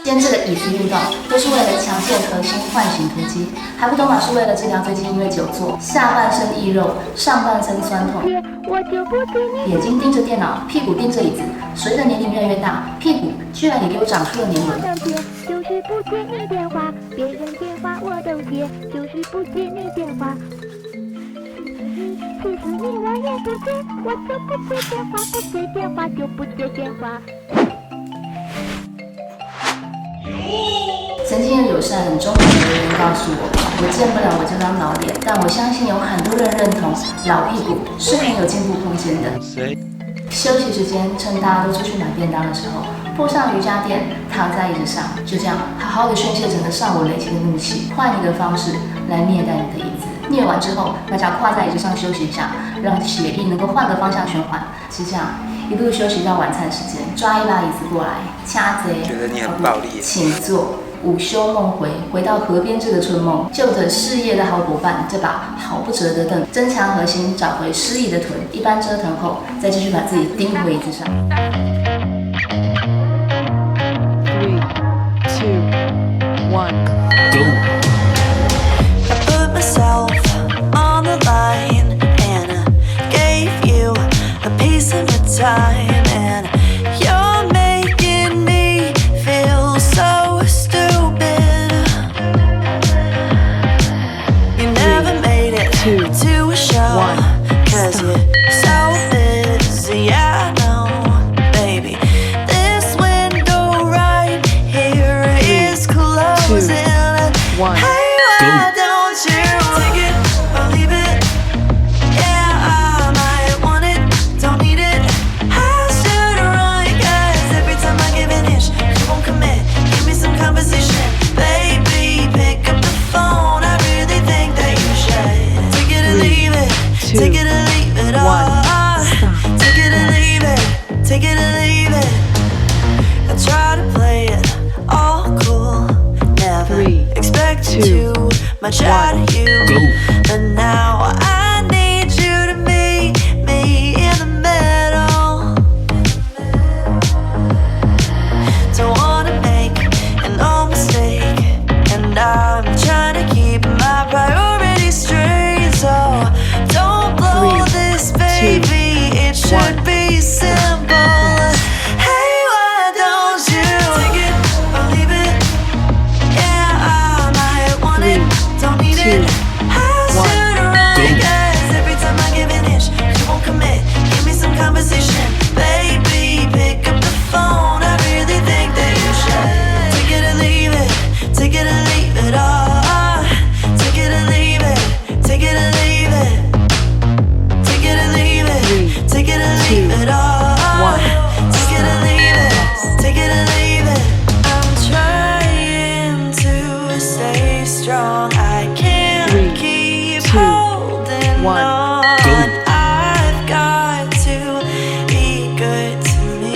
今天这个椅子运动都是为了强健核心、唤醒突肌，还不懂吗？是为了治疗最近因为久坐，下半身易肉，上半身酸痛，眼睛盯着电脑，屁股盯着椅子。随着年龄越来越大，屁股居然也给我长出了年轮。就是不接你电话，别人电话我都接，就是不接你电话。其实你我也不接，我就不接电话，不接电话就不接电话。曾经有友善很中肯的人告诉我见不了我这张老脸，但我相信有很多人认同老屁股是很有进步空间的。休息时间，趁大家都出去买便当的时候，铺上瑜伽垫，躺在椅子上，就这样好好的宣泄整个上午累积的怒气，换一个方式来虐待你的椅子。虐完之后，把脚跨在椅子上休息一下，让血液能够换个方向循环。是这样，一路休息到晚餐时间，抓一把椅子过来，掐贼，觉得你很暴力，请坐。午休梦回，回到河边这个春梦，就着事业的好伙伴这把好不折的凳，增强核心，找回失意的臀，一般折腾后，再继续把自己钉回椅子上。3, 2, 1, go. I put myself on the line and I gave you a piece of my time and you're making me feel so stupid. You never made it to a show cause you're so busy. I know, baby, this window right here is closing. Hey, why don't you take it or leave it? Yeah, I might want it, don't need it. I should run, cause every time I give an inch, you won't commit. Give me some conversation, baby, pick up the phone. I really think that you should take it or leave it, take it or leave it all. Take it or leave it, take it or leave it. I try to play it all cool, never expect too much out of you. But now I need you to meet me in the middle. Don't wanna make no mistake, and I'm trying to keep my priorities straight. So don't blow this, baby. It should be simple. Hey, why don't you take it or leave it? Yeah, I might want it, don't need it. I should run, cause every time I give an inch, you won't commit. Give me some conversation, baby, pick up the phone. I really think that you should take it or leave it, take it or leave it all. Take it or leave it, take it or leave it. Take it or leave it, take it or leave it all. Take it or leave it, take it or leave it. I'm trying to stay strong. I can't keep holding on. I've got to be good to me.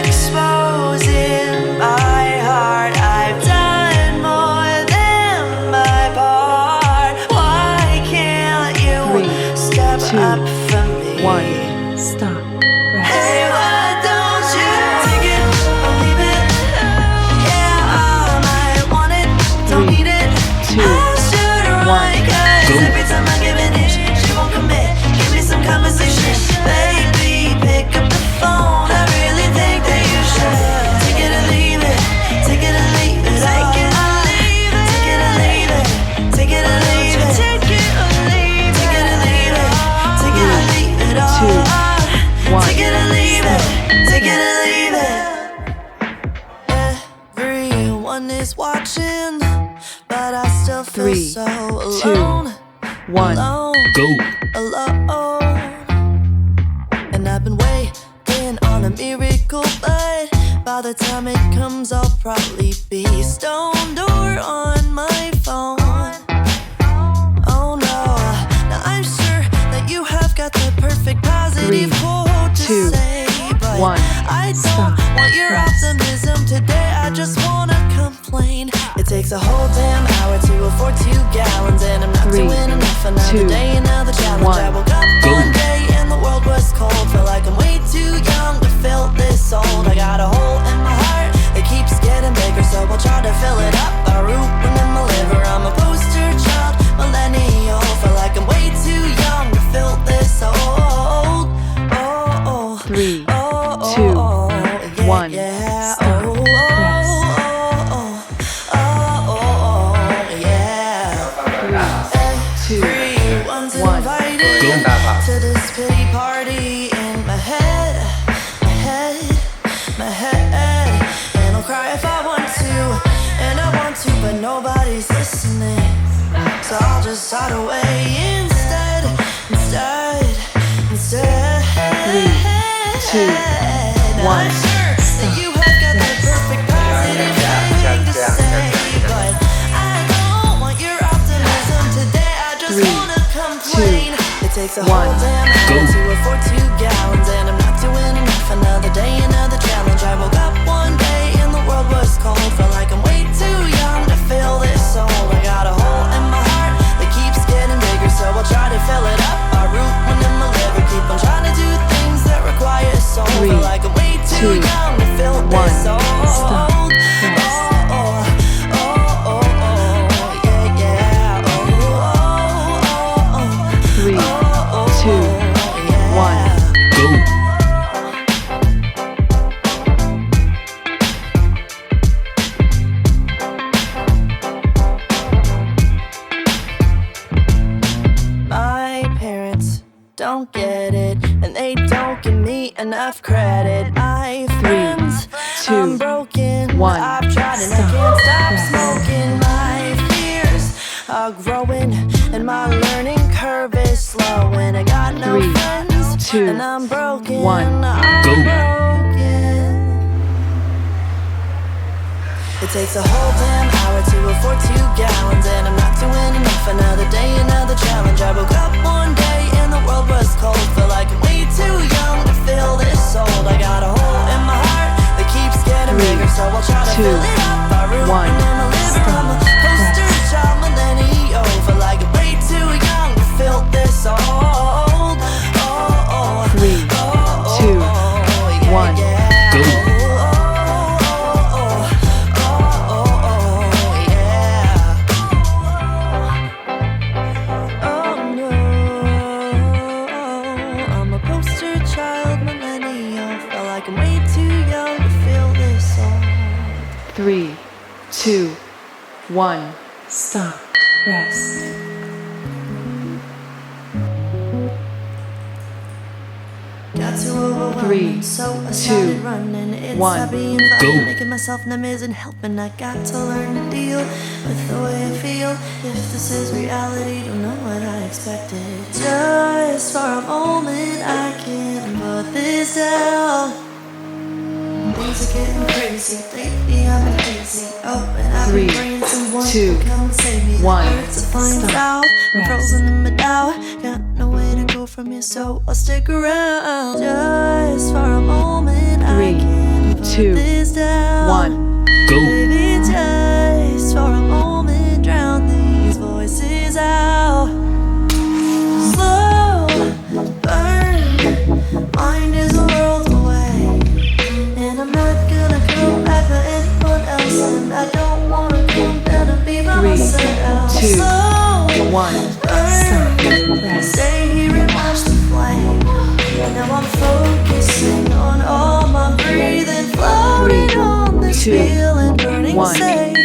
Exposing my heart, I've done more than my part. Why can't you step up for me? Stop. Hey, why don't you take it or leave it? Yeah, I might want it, don't need it. I should run, cause every time I give an inch, she won't commit. Give me some conversation, baby, pick up the phone. I really think that you should take it or leave it, take it or leave it. Take it or leave it, take it or leave it, take it or leave it, take it or leave it, take it or leave it, take it or leave it all. Take it or leave it, take it or leave it. Everyone is watching, but I still feel so alone. 1, alone, go. alone. And I've been waiting on a miracle, but by the time it comes, I'll probably be stoned or on my phone. Oh no, now I'm sure that you have got the perfect positive quote to say, but 1, I don't want your optimism today. I just wanna complain. It takes a whole damn hour to afford 2 gallons, and I'm not doing enough. Another day, another challenge. I woke up one day and the world was cold. Felt like I'm way too young. 3, 2, 1. Stop. Rest. 3, 2, 1. To this pity party in my head, and I'll cry if I want to, and I want to, but nobody's listening, so I'll just hide away instead. 3, 2, 1. I'm sure that you have got the perfect positive thing to say, but I don't want your optimism today. I just 3, wanna complain. It takes a 1. whole damn hour to afford 2 gallons, and I'm not doing enough. Another day, another challenge. I woke up one day and the world was cold. Felt like I'm way too young to feel this soul. I got a hole in my heart that keeps getting bigger, so I'll try to fill it up. I root one in my liver, keep on trying to do things that require soul. 3, Feel like I'm way too 2, young to feel 1. this soul. Stop. Yeah. 3, 2, 1. My parents don't get it, and they don't give me enough credit. My 3, friends, 2, I'm broken. 1. I've tried and I Stop. can't stop Rest. smoking. My fears are growing, and my learning curve is slowing. I got no 3, friends, 2, and I'm broken. 1. I'm broken. It takes a whole damn hour to afford 2 gallons, and I'm not doing enough. Another day, another challenge. I woke up one day and the world was cold. Feel like I'm way too young to feel this old. I got a hole in my heart that keeps getting 3, bigger, so I'll try to 2, fill it up. I root 1. in my liver. I'm a poster child millennial. Feel like I'm way too young to feel this old. 3, 2, 1. I'm a poster child millennial. Felt like I'm way too young to feel this old. 3, 2, 1. Stop. Rest. Got too overwhelmed, 3, so I 2, started running. It's 1. not being fun, making myself numb isn't helping. I got to learn to deal with the way I feel. If this is reality, don't know what I expected. Just for a moment, I can't put this down. Things are getting crazy lately. I've been crazy. Oh, and I've 3, been praying someone 2, to come and save me. 1. Birds are flying Stop. south. I'm Rest. frozen in my doubt. Got nowhere to go from here, so I'll stick around. Just for a moment, 3, I can't put 2, this down. 1. Baby, just for a moment, drown these voices out. Slow burn, mind is a world away, and I'm not gonna come back for anyone else, and I don't wanna come down and be by 3, myself. 2, Slow 1. burn, Stop. Rest. stay here and watch the flame. Now I'm focusing on all my breathing, floating 3, on this 2, feeling, burning 1. stage.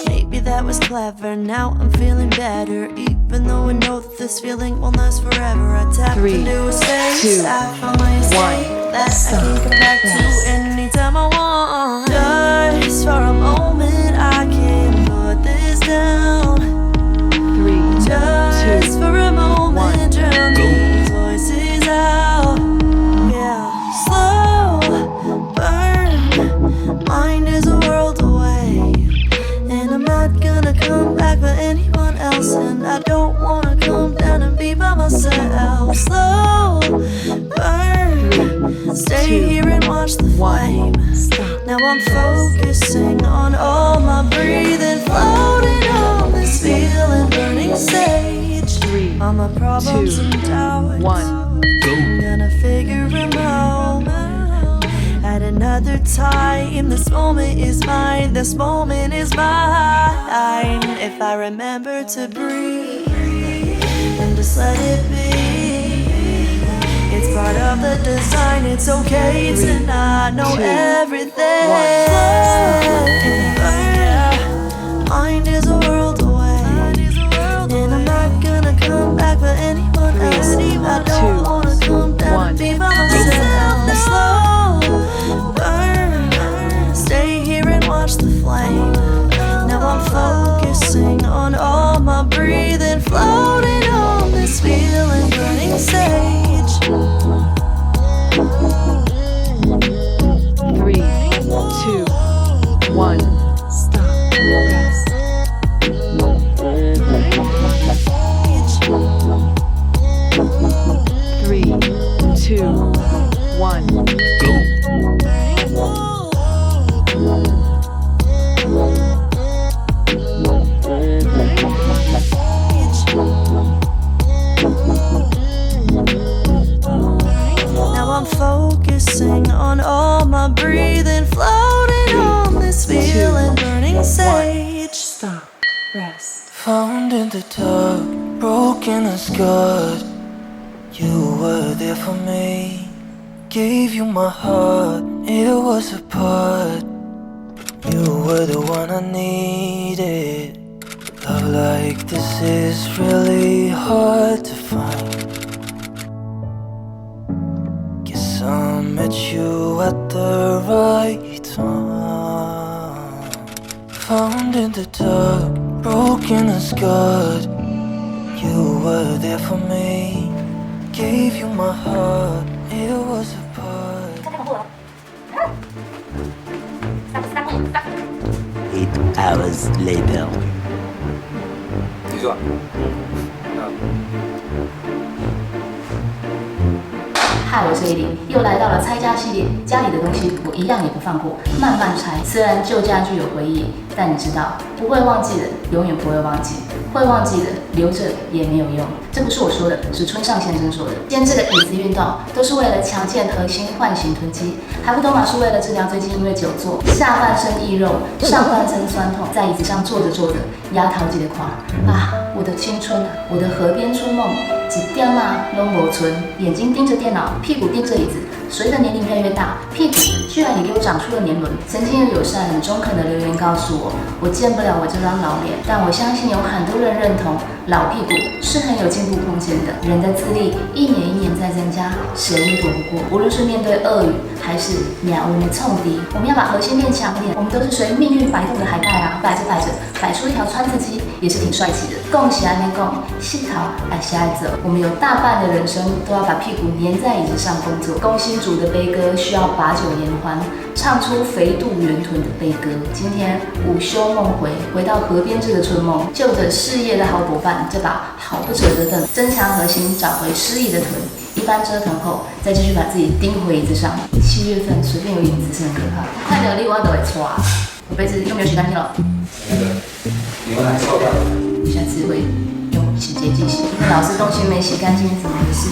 Maybe that was clever, now I'm feeling better. Even though I know that this feeling won't last forever, I tapped 3, into a space, 2, I found my escape 1. that I Stop. can come back Rest. to anytime I want. Just for a moment, I can't put this down. 3, Just 2, for a 1. moment, drown these voices out. Yeah, slow burn, mind is a world away, and I'm not gonna come back for anyone else, and I don't wanna come down and be by myself. Slow burn, stay 2, here and watch the 1. flame. Stop. Now I'm focusing on all my breathing, floating on this feeling, burning stage. 3, All my problems 2, and doubts, 1. I'm gonna figure 'em out at another time. This moment is mine, this moment is mine. If I remember to breathe, then just let it be. It's part of the design, it's okay to not know everything. Mind is a world away, and I'm not gonna come back for anyone else. I don't wanna come down and be by myself. Slow burn, stay here and watch the flame. Now I'm focusing on all my breathing, floating on this feeling, burning stage. 3, 2, 1, stop. Rest. 3, 2, 1, go. Now I'm focusing on all my breathing, floating on this feeling, burning sage. Stop. Rest. Found in the dark, broken and scarred. You were there for me. Gave you my heart, it was a part. You were the one I needed. Love like this is really hard to find. Guess I met you at the right time. Found in the dark, broken and scarred. You were there for me. Gave you my heart, it was a part. 8 hours later. 你说。嗨，我是 A 力，又来到了拆家系列，家里的东西我一样也不放过，慢慢拆。虽然旧家具有回忆，但你知道，不会忘记的永远不会忘记，会忘记的留着也没有用。这不是我说的，是村上先生说的。今天这个椅子运动都是为了强健核心、唤醒臀肌，还不懂嘛？是为了治疗最近因为久坐，下半身易肉，上半身酸痛，在椅子上坐着坐着，压头几的垮啊！我的青春，我的河边春梦。一点啊都没存，眼睛盯着电脑，屁股盯着椅子。随着年龄越来越大，屁股居然也给我长出了年轮。曾经有友善很中肯的留言告诉我，我见不了我这张老脸，但我相信有很多人认同，老屁股是很有进步空间的。人的资历一年一年在增加，谁也躲不过。无论是面对恶语，还是鸟我们冲敌，我们要把核心练强点。我们都是随命运摆动的海带啊，摆着摆着，摆出一条川字肌，也是挺帅气的。恭喜还没恭，细桃爱下一走。我们有大半的人生都要把屁股粘在椅子上工作。工薪族的悲歌需要把酒言欢，唱出肥肚圆臀的悲歌。今天午休梦回，回到河边这个春梦，就着事业的好伙伴，这把好不折的凳，增强核心，找回失意的臀。一般折腾后，再继续把自己钉回椅子上。7月份随便有影子是很可怕。快点，力我都会抓。我杯子又没有洗干净了。你们还臭掉了。下次会用洗洁剂洗。因为老师东西没洗干净，怎么回事？